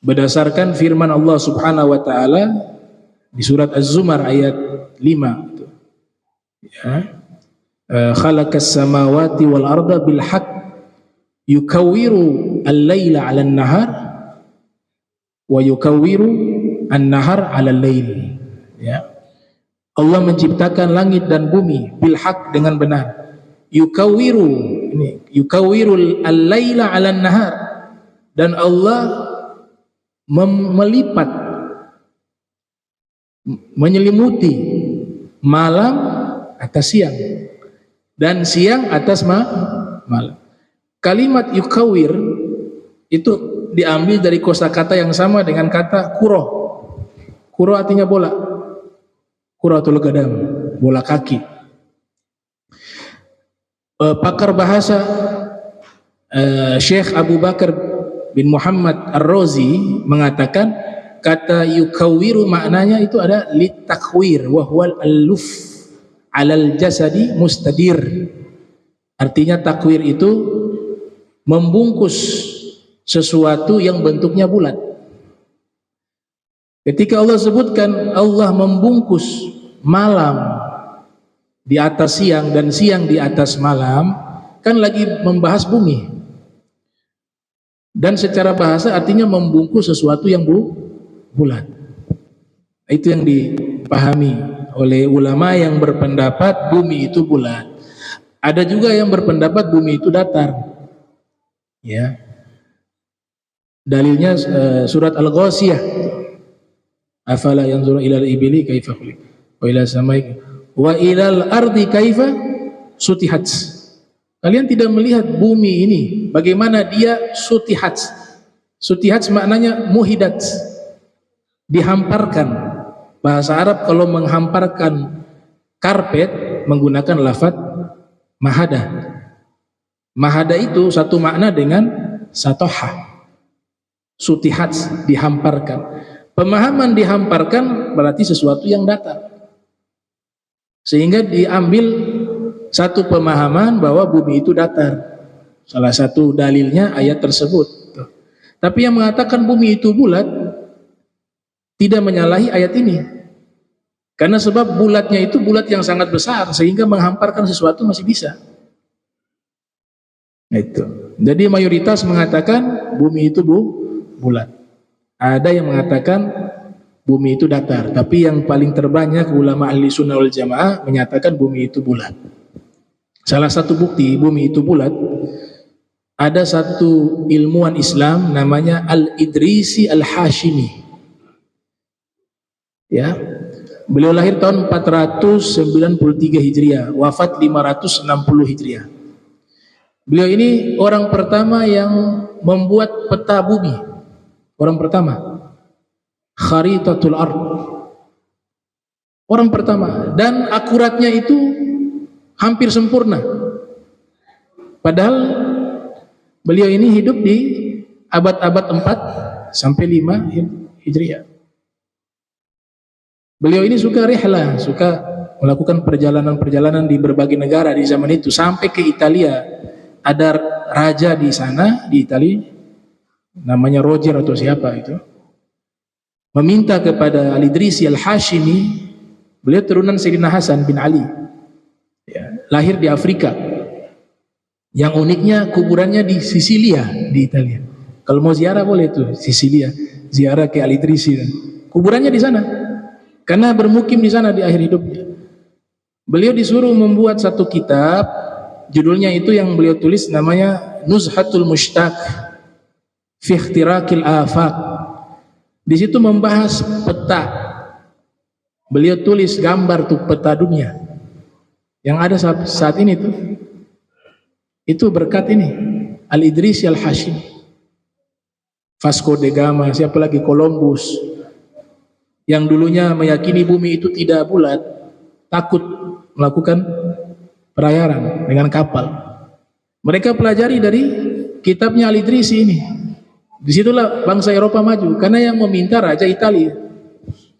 Speaker 1: Berdasarkan firman Allah Subhanahu wa taala di surat Az-Zumar ayat 5. Ya. Khalaqas samawati wal arda bil haqq yukawwiru al-laila 'alan nahar wa yukawwiru an-nahar 'alal lail. Ya. Allah menciptakan langit dan bumi bil haqq, dengan benar. Yukawwiru, ini yukawwiru al-laila 'alan nahar, dan Allah melipat, menyelimuti malam atas siang dan siang atas malam. Kalimat yukawir itu diambil dari kosakata yang sama dengan kata kuro. Kuro artinya bola. Kuratul qadam, bola kaki. Pakar bahasa Syekh Abu Bakar bin Muhammad Ar-Razi mengatakan kata yukawiru maknanya itu ada litakwir wa huwal aluf alal jasadi mustadir. Artinya takwir itu membungkus sesuatu yang bentuknya bulat. Ketika Allah sebutkan Allah membungkus malam di atas siang dan siang di atas malam, kan lagi membahas bumi. Dan secara bahasa artinya membungkus sesuatu yang bulat. Itu yang dipahami oleh ulama yang berpendapat bumi itu bulat. Ada juga yang berpendapat bumi itu datar. Ya. Dalilnya surat Al-Ghasyiyah. Afala yanzuru ilal ibili kaifa khuliqat wa ila samai wa ilal ardi kaifa sutihat. Kalian tidak melihat bumi ini bagaimana dia sutihat. Sutihat maknanya muhidat, dihamparkan. Bahasa Arab kalau menghamparkan karpet menggunakan lafaz mahada. Mahada itu satu makna dengan satoha. Sutihat, dihamparkan. Pemahaman dihamparkan berarti sesuatu yang datar. Sehingga diambil satu pemahaman bahwa bumi itu datar. Salah satu dalilnya ayat tersebut. Tapi yang mengatakan bumi itu bulat tidak menyalahi ayat ini. Karena sebab bulatnya itu bulat yang sangat besar sehingga menghamparkan sesuatu masih bisa. Itu. Jadi mayoritas mengatakan bumi itu bulat. Ada yang mengatakan bumi itu datar, tapi yang paling terbanyak ulama ahli sunnah wal jamaah menyatakan bumi itu bulat. Salah satu bukti bumi itu bulat, ada satu ilmuwan Islam namanya Al-Idrisi Al-Hashimi. Ya, beliau lahir tahun 493 Hijriah, wafat 560 Hijriah. Beliau ini orang pertama yang membuat peta bumi. Orang pertama. Kharitatul Ard. Orang pertama, dan akuratnya itu hampir sempurna. Padahal beliau ini hidup di abad-abad 4 sampai 5 Hijriah. Beliau ini suka rihlah, suka melakukan perjalanan-perjalanan di berbagai negara di zaman itu sampai ke Italia. Ada raja di sana di Italia namanya Roger atau siapa itu. Meminta kepada Al-Idrisi Al-Hashimi, beliau turunan Sayyidina Hasan bin Ali. Ya, lahir di Afrika. Yang uniknya kuburannya di Sisilia di Italia. Kalau mau ziarah boleh tuh Sisilia, ziarah ke Al-Idrisi. Kuburannya di sana. Karena bermukim di sana di akhir hidupnya. Beliau disuruh membuat satu kitab, judulnya itu yang beliau tulis namanya Nuzhatul Mushtaq fi Ikhtirakil Afaq. Di situ membahas peta. Beliau tulis gambar tuh peta dunia yang ada saat ini tuh. Itu berkat ini Al-Idrisi Al-Hashimi, Vasco da Gama, siapa lagi, Columbus, yang dulunya meyakini bumi itu tidak bulat, takut melakukan pelayaran dengan kapal. Mereka pelajari dari kitabnya Al-Idrisi ini. Disitulah bangsa Eropa maju, karena yang meminta Raja Italia,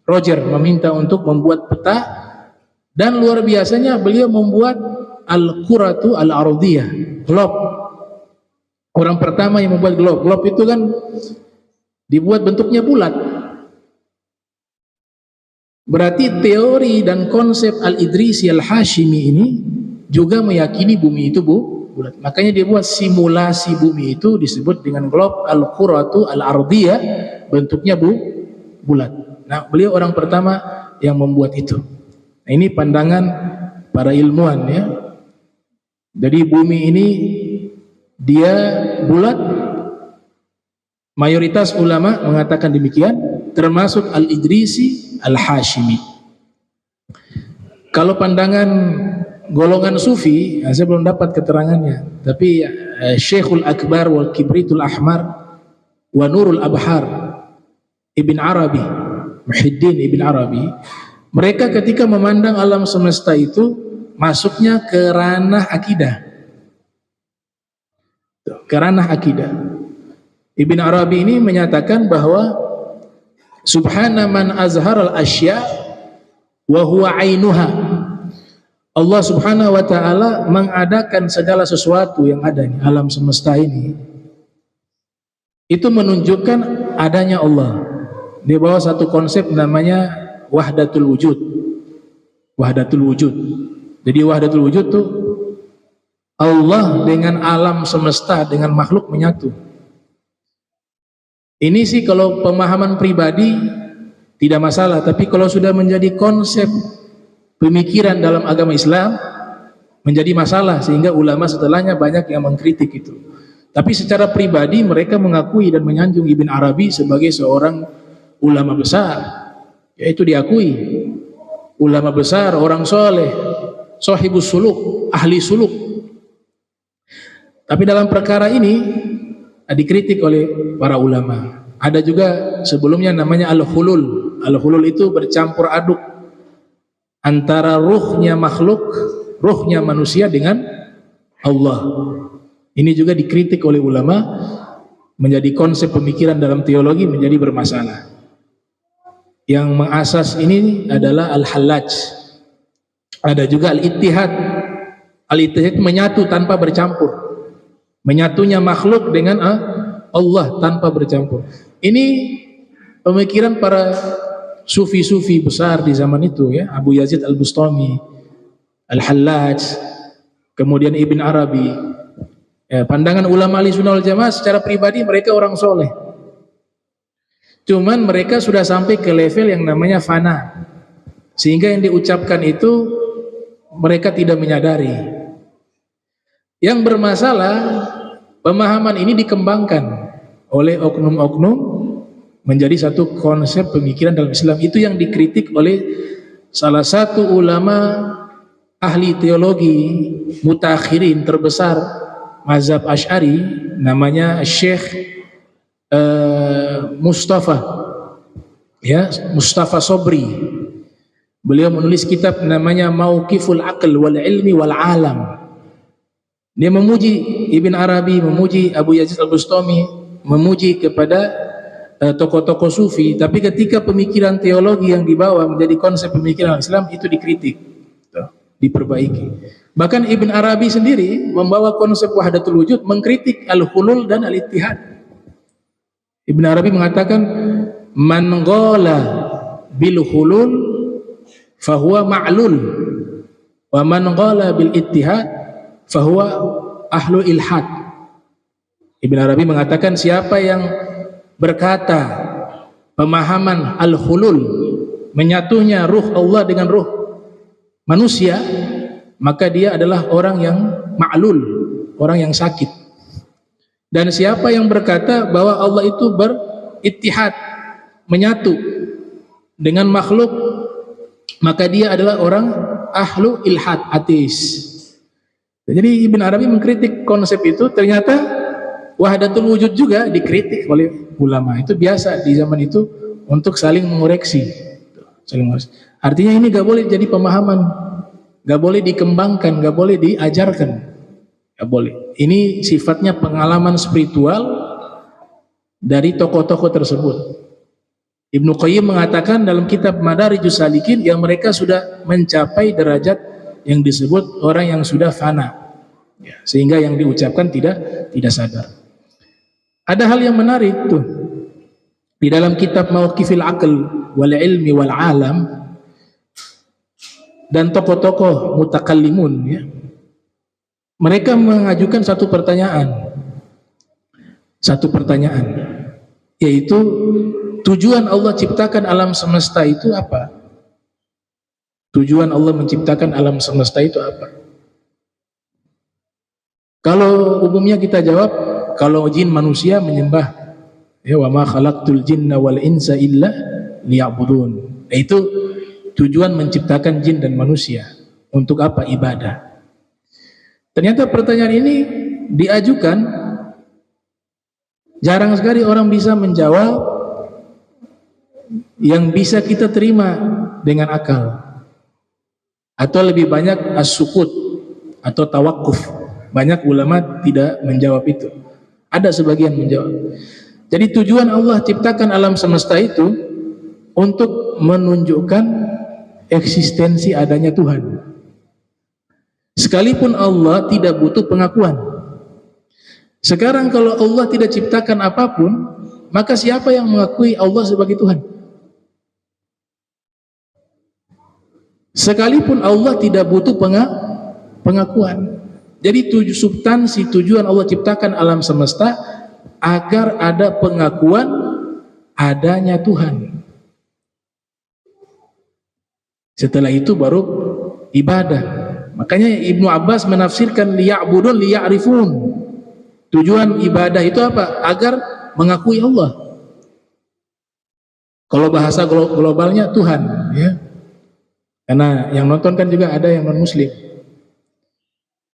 Speaker 1: Roger, meminta untuk membuat peta, dan luar biasanya beliau membuat Al-Quratu Al-Ardiyah, globe. Orang pertama yang membuat globe. Globe itu kan dibuat bentuknya bulat. Berarti teori dan konsep Al-Idrisi Al-Hashimi ini juga meyakini bumi itu bulat. Makanya dia buat simulasi bumi itu disebut dengan globe Al-Quratu Al-Ardiyah, bentuknya bulat. Nah, beliau orang pertama yang membuat itu. Nah, ini pandangan para ilmuwan ya. Jadi bumi ini dia bulat. Mayoritas ulama mengatakan demikian, termasuk Al-Idrisi Al-Hashimi. Kalau pandangan golongan sufi, saya belum dapat keterangannya, tapi Syekhul Akbar wal Kibritul Ahmar wa Nurul Abhar Ibn Arabi, Muhyiddin Ibn Arabi, mereka ketika memandang alam semesta itu masuknya ke ranah akidah. Ke ranah akidah. Ibn Arabi ini menyatakan bahwa Subhana man azharal asya wa huwa ainuha. Allah Subhanahu wa ta'ala mengadakan segala sesuatu yang ada di alam semesta ini. Itu menunjukkan adanya Allah. Dia bawa satu konsep namanya wahdatul wujud. Wahdatul wujud. Jadi wahdatul wujud tuh Allah dengan alam semesta, dengan makhluk menyatu. Ini sih kalau pemahaman pribadi tidak masalah, tapi kalau sudah menjadi konsep pemikiran dalam agama Islam menjadi masalah, sehingga ulama setelahnya banyak yang mengkritik itu. Tapi secara pribadi mereka mengakui dan menyanjung Ibn Arabi sebagai seorang ulama besar, yaitu diakui ulama besar, orang soleh, sahibus suluk, ahli suluk. Tapi dalam perkara ini dikritik oleh para ulama. Ada juga sebelumnya namanya al-hulul. Al-hulul itu bercampur aduk antara ruhnya makhluk, ruhnya manusia dengan Allah. Ini juga dikritik oleh ulama, menjadi konsep pemikiran dalam teologi menjadi bermasalah. Yang mengasas ini adalah al-Hallaj. Ada juga al-Ittihad. Al-Ittihad menyatu tanpa bercampur. Menyatunya makhluk dengan Allah tanpa bercampur. Ini pemikiran para sufi-sufi besar di zaman itu, ya. Abu Yazid al-Bustami, al-Hallaj, kemudian Ibn Arabi. Ya, pandangan ulama Ahlussunnah wal Jamaah secara pribadi mereka orang soleh. Cuman mereka sudah sampai ke level yang namanya fana. Sehingga yang diucapkan itu mereka tidak menyadari. Yang bermasalah, pemahaman ini dikembangkan oleh oknum-oknum menjadi satu konsep pemikiran dalam Islam. Itu yang dikritik oleh salah satu ulama ahli teologi mutakhirin terbesar mazhab Asy'ari, namanya Syekh Mustafa Sobri. Beliau menulis kitab namanya Mauqiful Aql wal Ilmi wal Alam. Dia memuji Ibn Arabi, memuji Abu Yazid al-Bustami, memuji kepada tokoh-tokoh sufi, tapi ketika pemikiran teologi yang dibawa menjadi konsep pemikiran Islam itu dikritik, diperbaiki. Bahkan Ibn Arabi sendiri membawa konsep wahdatul wujud, mengkritik al-hulul dan al-ittihad. Ibn Arabi mengatakan, man ghala bil hulul fahuwa ma'lul, wa man ghala bil ittihad fahuwa ahlu ilhad. Ibn Arabi mengatakan, siapa yang berkata pemahaman al-hulul, menyatunya ruh Allah dengan ruh manusia, maka dia adalah orang yang ma'lul, orang yang sakit. Dan siapa yang berkata bahwa Allah itu berittihad, menyatu dengan makhluk, maka dia adalah orang ahlu ilhad, ateis. Jadi Ibn Arabi mengkritik konsep itu. Ternyata wahdatul wujud juga dikritik oleh ulama. Itu biasa di zaman itu untuk saling mengoreksi. Artinya ini gak boleh jadi pemahaman, gak boleh dikembangkan, gak boleh diajarkan, gak boleh. Ini sifatnya pengalaman spiritual dari tokoh-tokoh tersebut. Ibnu Qayyim mengatakan dalam kitab Madarijus Salikin yang mereka sudah mencapai derajat yang disebut orang yang sudah fana, ya, sehingga yang diucapkan tidak sadar. Ada hal yang menarik tuh di dalam kitab Mauqifil Aql wal Ilmi wal Alam, dan tokoh-tokoh mutakallimun, ya, mereka mengajukan satu pertanyaan, yaitu tujuan Allah ciptakan alam semesta itu apa? Tujuan Allah menciptakan alam semesta itu apa? Kalau umumnya kita jawab, kalau jin manusia menyembah, ya, wa ma khalaqtul jinna wal insa illa liya'budun. Itu tujuan menciptakan jin dan manusia. Untuk apa? Ibadah. Ternyata pertanyaan ini diajukan, jarang sekali orang bisa menjawab yang bisa kita terima dengan akal. Atau lebih banyak as-sukut atau tawakuf. Banyak ulama tidak menjawab itu. Ada sebagian menjawab. Jadi tujuan Allah ciptakan alam semesta itu untuk menunjukkan eksistensi adanya Tuhan. Sekalipun Allah tidak butuh pengakuan. Sekarang kalau Allah tidak ciptakan apapun, maka siapa yang mengakui Allah sebagai Tuhan? Sekalipun Allah tidak butuh pengakuan. Jadi substansi tujuan Allah ciptakan alam semesta agar ada pengakuan adanya Tuhan. Setelah itu baru ibadah. Makanya Ibnu Abbas menafsirkan liya'budun liya'rifun. Tujuan ibadah itu apa? Agar mengakui Allah. Kalau bahasa globalnya Tuhan, ya. Karena yang nonton kan juga ada yang non muslim.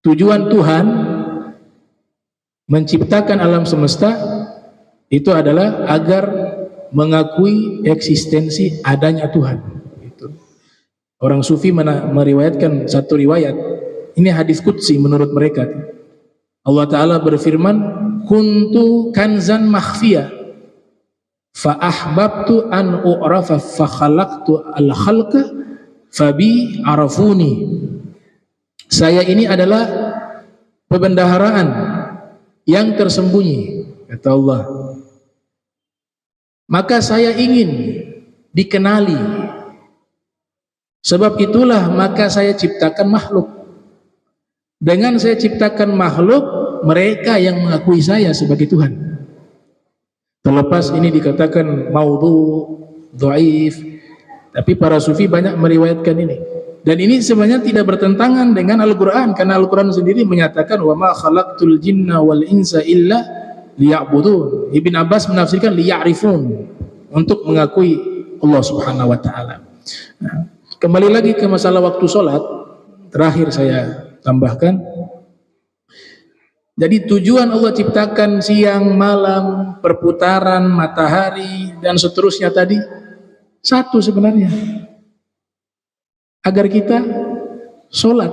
Speaker 1: Tujuan Tuhan Menciptakan alam semesta itu adalah agar mengakui eksistensi adanya Tuhan. Itu. Orang sufi meriwayatkan satu riwayat, ini hadis qudsi menurut mereka. Allah Ta'ala berfirman, kuntu kanzan makhfiyah fa ahbabtu an u'rafa fa khalaqtu al khalqa fabi arafuni. Saya ini adalah pembendaharaan yang tersembunyi, kata Allah. Maka saya ingin dikenali. Sebab itulah maka saya ciptakan makhluk. Dengan saya ciptakan makhluk, mereka yang mengakui saya sebagai Tuhan. Terlepas ini dikatakan maudhu, dhaif, tapi para sufi banyak meriwayatkan ini. Dan ini sebenarnya tidak bertentangan dengan Al-Quran, karena Al-Quran sendiri menyatakan wa ma khalaqtul jinna wal insa illa liya'budun. Ibn Abbas menafsirkan liya'rifun, untuk mengakui Allah Subhanahu wa taala. Nah, kembali lagi ke masalah waktu sholat, terakhir saya tambahkan. Jadi tujuan Allah ciptakan siang, malam, perputaran matahari dan seterusnya tadi satu sebenarnya, agar kita sholat.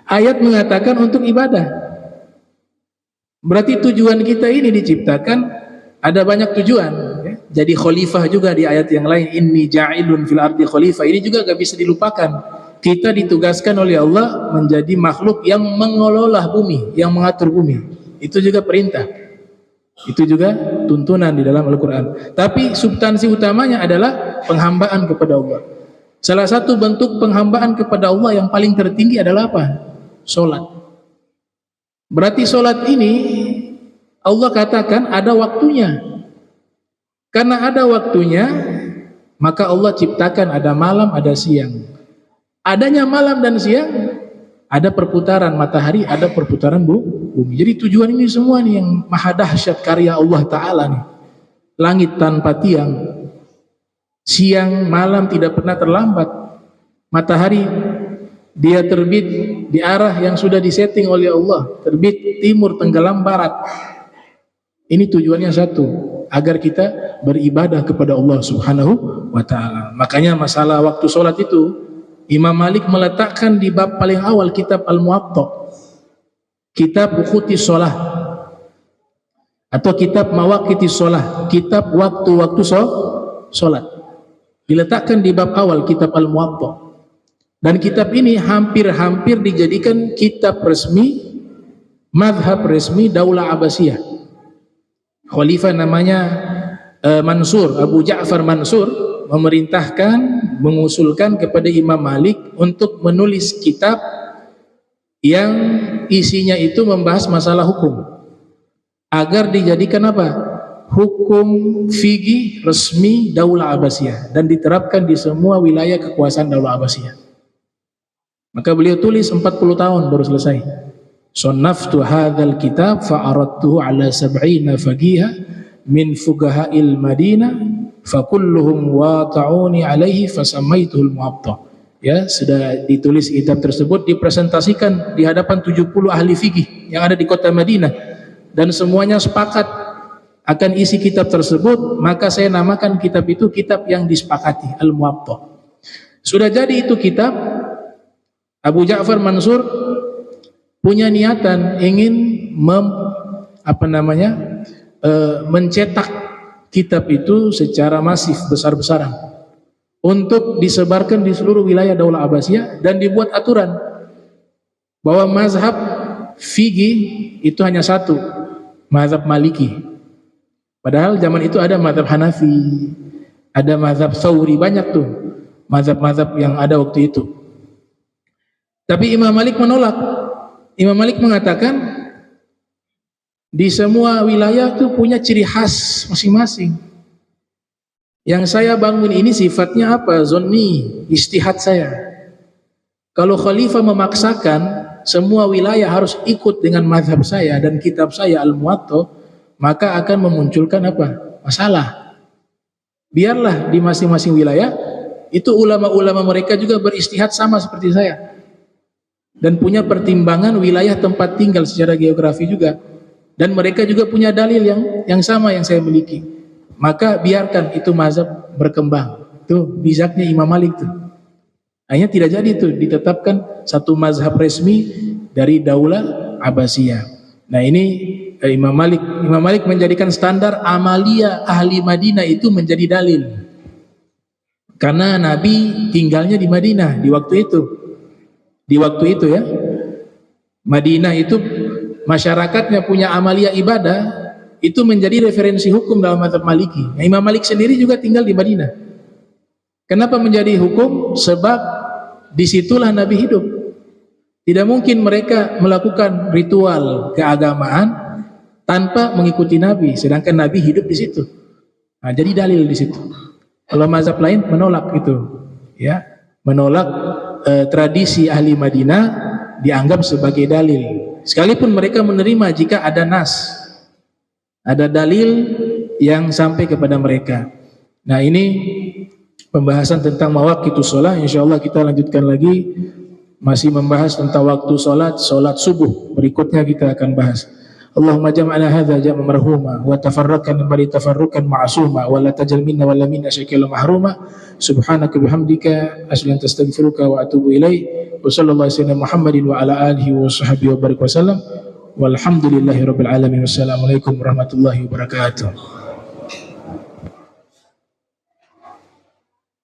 Speaker 1: Ayat mengatakan untuk ibadah. Berarti tujuan kita ini diciptakan ada banyak tujuan. Jadi khalifah juga di ayat yang lain, inni ja'ilun fil ardi khalifah. Ini juga gak bisa dilupakan. Kita ditugaskan oleh Allah menjadi makhluk yang mengelola bumi, yang mengatur bumi. Itu juga perintah. Itu juga tuntunan di dalam Al-Quran. Tapi substansi utamanya adalah penghambaan kepada Allah. Salah satu bentuk penghambaan kepada Allah yang paling tertinggi adalah apa? Sholat. Berarti sholat ini Allah katakan ada waktunya. Karena ada waktunya, maka Allah ciptakan ada malam, ada siang. Adanya malam dan siang, ada perputaran matahari, ada perputaran bumi. Jadi tujuan ini semua nih yang maha dahsyat karya Allah Ta'ala nih. Langit tanpa tiang, siang malam tidak pernah terlambat, matahari dia terbit di arah yang sudah disetting oleh Allah, terbit timur, tenggelam, barat. Ini tujuannya satu, agar kita beribadah kepada Allah Subhanahu wa Ta'ala. Makanya masalah waktu sholat itu Imam Malik meletakkan di bab paling awal kitab Al-Muwatta, kitab Wuqutis Shalah, atau kitab Mawaqitis Shalah, kitab waktu-waktu sholat. Diletakkan di bab awal kitab Al-Muwatta. Dan kitab ini hampir-hampir dijadikan kitab resmi, madhab resmi Daulah Abbasiyah. Khalifah namanya Mansur, Abu Ja'far Mansur, memerintahkan, mengusulkan kepada Imam Malik untuk menulis kitab yang isinya itu membahas masalah hukum, agar dijadikan apa? Hukum fikih resmi Daulah Abbasiyah dan diterapkan di semua wilayah kekuasaan Daulah Abbasiyah. Maka beliau tulis 40 tahun baru selesai. Sannaftu hadzal kitab fa aradtuhu ala 70 faqihah min fuqaha'il Madinah fakulluhum wata'uni alaihi fasamaituhul Muwatta. Ya, sudah ditulis kitab tersebut, dipresentasikan di hadapan 70 ahli fikih yang ada di kota Madinah, dan semuanya sepakat akan isi kitab tersebut. Maka saya namakan kitab itu kitab yang disepakati, Al-Muwatta. Sudah jadi itu kitab. Abu Ja'far Mansur punya niatan ingin mencetak kitab itu secara masif, besar-besaran, untuk disebarkan di seluruh wilayah Daulah Abbasiyah, dan dibuat aturan bahwa mazhab fikih itu hanya satu, mazhab Maliki. Padahal zaman itu ada mazhab Hanafi, ada mazhab Thawri, banyak tuh mazhab-mazhab yang ada waktu itu. Tapi Imam Malik menolak. Imam Malik mengatakan di semua wilayah itu punya ciri khas masing-masing. Yang saya bangun ini sifatnya apa? Zonni, istihad saya. Kalau khalifah memaksakan semua wilayah harus ikut dengan mazhab saya dan kitab saya Al-Muwatta, maka akan memunculkan apa? Masalah. Biarlah di masing-masing wilayah itu ulama-ulama mereka juga beristihad sama seperti saya. dan punya pertimbangan wilayah tempat tinggal secara geografi juga, dan mereka juga punya dalil yang sama yang saya miliki. Maka biarkan itu mazhab berkembang. Tuh bijaknya Imam Malik tuh. Hanya tidak jadi itu ditetapkan satu mazhab resmi dari Daulah Abbasiyah. Nah ini Imam Malik menjadikan standar amalia ahli Madinah itu menjadi dalil. Karena Nabi tinggalnya di Madinah di waktu itu. Di waktu itu ya. Madinah itu masyarakatnya punya amalia ibadah, itu menjadi referensi hukum dalam mazhab Maliki. Nah, Imam Malik sendiri juga tinggal di Madinah. Kenapa menjadi hukum? Sebab disitulah Nabi hidup. Tidak mungkin mereka melakukan ritual keagamaan tanpa mengikuti Nabi, sedangkan Nabi hidup di situ. Nah, jadi dalil di situ. Kalau mazhab lain menolak itu, ya, menolak tradisi ahli Madinah dianggap sebagai dalil. Sekalipun mereka menerima jika ada nas, ada dalil yang sampai kepada mereka. Nah ini pembahasan tentang mawaqitus shalah. Insyaallah kita lanjutkan lagi, masih membahas tentang waktu salat subuh. Berikutnya kita akan bahas. Allahumma jam'ana hadza jam'an marhuma wa tafarraqna bari tafarruqan ma'suma wa la tajal minna wa la minna syakila mahruma. Subhanaka bihamdika asyhadu an astaghfiruka wa atubu ilaik. Wa sallallahu alaihi Muhammadin wa ala alihi wa sahbihi wa barik wasallam. Walhamdulillahirabbil alamin. Wassalamualaikum warahmatullahi wabarakatuh.